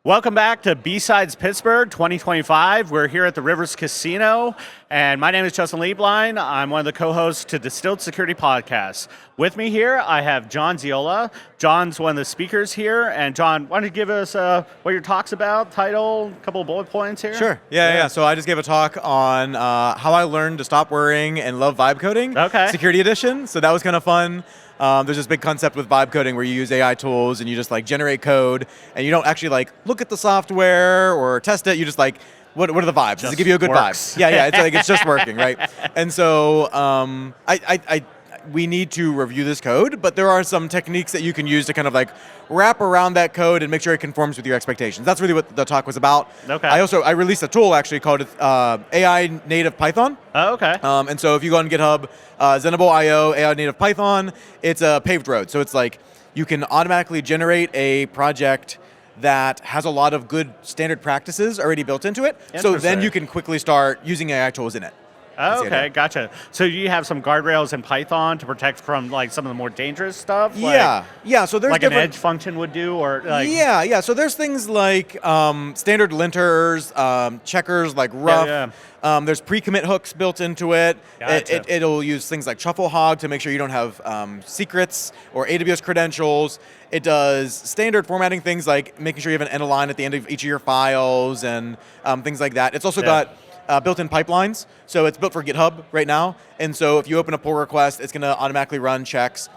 Welcome back to BSides Pittsburgh 2025. We're here at the Rivers Casino, and my name is Justin Lieblein. I'm one of the co-hosts to Distilled Security Podcast. With me here, I have Jon Zeolla. John's one of the speakers here, and John, why don't you give us what your talk's about, title, a couple of bullet points here? Sure, yeah. So I just gave a talk on how I learned to stop worrying and love vibe coding. Okay. Security edition, so that was kind of fun. There's this big concept with vibe coding where you use AI tools and you just like generate code and you don't actually like look at the software or test it. You just like, what are the vibes? Does it give you a good vibe? Yeah. It's like it's just working, right? And so we need to review this code, but there are some techniques that you can use to kind of like wrap around that code and make sure it conforms with your expectations. That's really what the talk was about. Okay. I released a tool actually called AI native Python. Oh, okay. And so if you go on GitHub, Zenable IO AI native Python, it's a paved road. So it's like you can automatically generate a project that has a lot of good standard practices already built into it. So then you can quickly start using AI tools in it. Oh, okay, gotcha. So you have some guardrails in Python to protect from like some of the more dangerous stuff? Yeah. So there's like an edge function would do, or like Yeah. So there's things like standard linters, checkers like rough. Yeah. There's pre-commit hooks built into it. Gotcha. It'll use things like truffle hog to make sure you don't have secrets or AWS credentials. It does standard formatting things like making sure you have an end line at the end of each of your files and things like that. It's also got built-in pipelines, so it's built for GitHub right now, and so if you open a pull request, it's going to automatically run checks.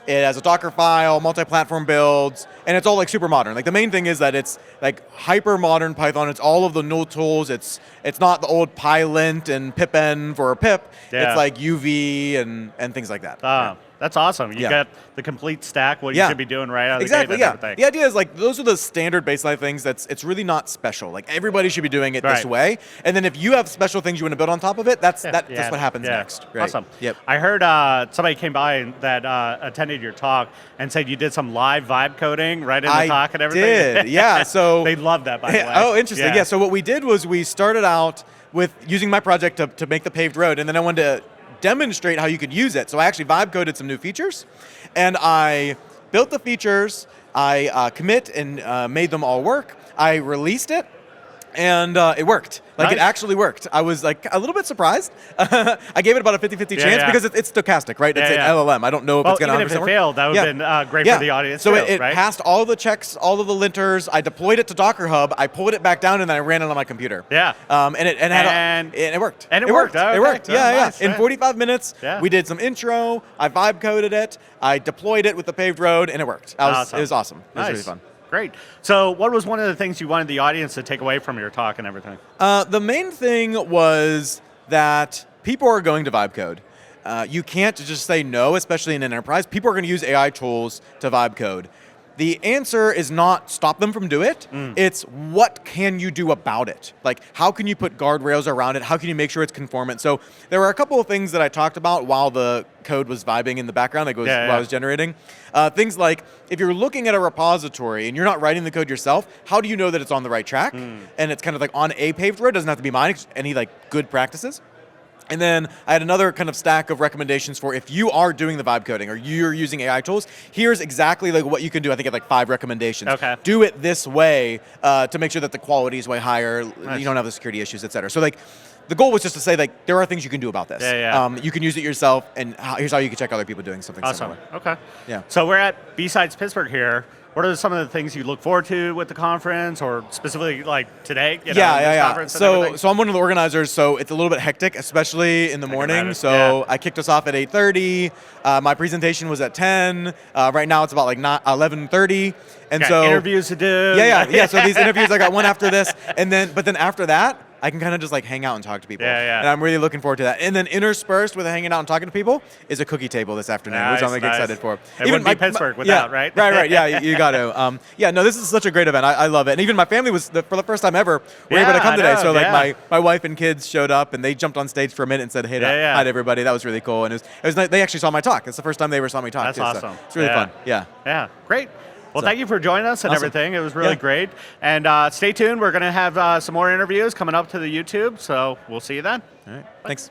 It has a Docker file, multi-platform builds, and it's all like super modern. Like the main thing is that it's like hyper modern Python. It's all of the null tools. It's not the old pylint and pipenv for a pip. Yeah. It's like UV and things like that. That's awesome. You got the complete stack, what you should be doing right out of the gate. Exactly, The idea is like those are the standard baseline things it's really not special. Like everybody should be doing it this way. And then if you have special things you want to build on top of it, that's what happens next. Right? Awesome. Yep. I heard somebody came by that attended your talk and said you did some live vibe coding right in the talk and everything. I did, yeah. So they loved that, by the way. Oh, interesting. Yeah. So what we did was we started out with using my project to make the paved road, and then I wanted to demonstrate how you could use it. So I actually vibe coded some new features, and I built the features, I commit and made them all work. I released it, and it worked. Like it actually worked. I was like a little bit surprised. I gave it about a 50-50 chance because it's stochastic, right? It's an LLM. I don't know if it's going to 100% work. Even if it failed, that would have been great for the audience. So it passed all the checks, all of the linters. I deployed it to Docker Hub. I pulled it back down, and then I ran it on my computer. Yeah. And it worked. And it worked. It worked. Nice, In 45 minutes, we did some intro. I vibe coded it. I deployed it with the paved road, and it worked. It was awesome. It was really fun. Great. So what was one of the things you wanted the audience to take away from your talk and everything? The main thing was that people are going to vibe code. You can't just say no, especially in an enterprise. People are going to use AI tools to vibe code. The answer is not stop them from doing it. It's what can you do about it? Like how can you put guardrails around it? How can you make sure it's conformant? So there were a couple of things that I talked about while the code was vibing in the background, while I was generating. Things like if you're looking at a repository and you're not writing the code yourself, how do you know that it's on the right track? And it's kind of like on a paved road, doesn't have to be mine, any like good practices. And then I had another kind of stack of recommendations for if you are doing the vibe coding or you're using AI tools, here's exactly like what you can do. I think I have like 5 recommendations. Okay. Do it this way to make sure that the quality is way higher, you don't have the security issues, et cetera. So like the goal was just to say like there are things you can do about this. You can use it yourself, and here's how you can check other people doing something similar. Okay. Yeah. So we're at BSides Pittsburgh here. What are some of the things you look forward to with the conference, or specifically like today? So I'm one of the organizers, so it's a little bit hectic, especially in the morning. So I kicked us off at 8:30. My presentation was at 10. Right now it's about like 11:30. And so interviews to do. Yeah. So these interviews, I got one after this, but then after that, I can kind of just like hang out and talk to people. And I'm really looking forward to that. And then interspersed with hanging out and talking to people is a cookie table this afternoon, which I'm like excited for. It wouldn't be Pittsburgh without, right? Right. Yeah, you got to. This is such a great event. I love it. And even my family was, for the first time ever, were able to come today. So like my wife and kids showed up, and they jumped on stage for a minute and said, hey, hi to everybody. That was really cool. And it was nice. They actually saw my talk. It's the first time they ever saw me talk. That's awesome. So it's really fun. Yeah, great. Well, thank you for joining us and everything. It was really great. And stay tuned. We're going to have some more interviews coming up to the YouTube, so we'll see you then. All right. Thanks.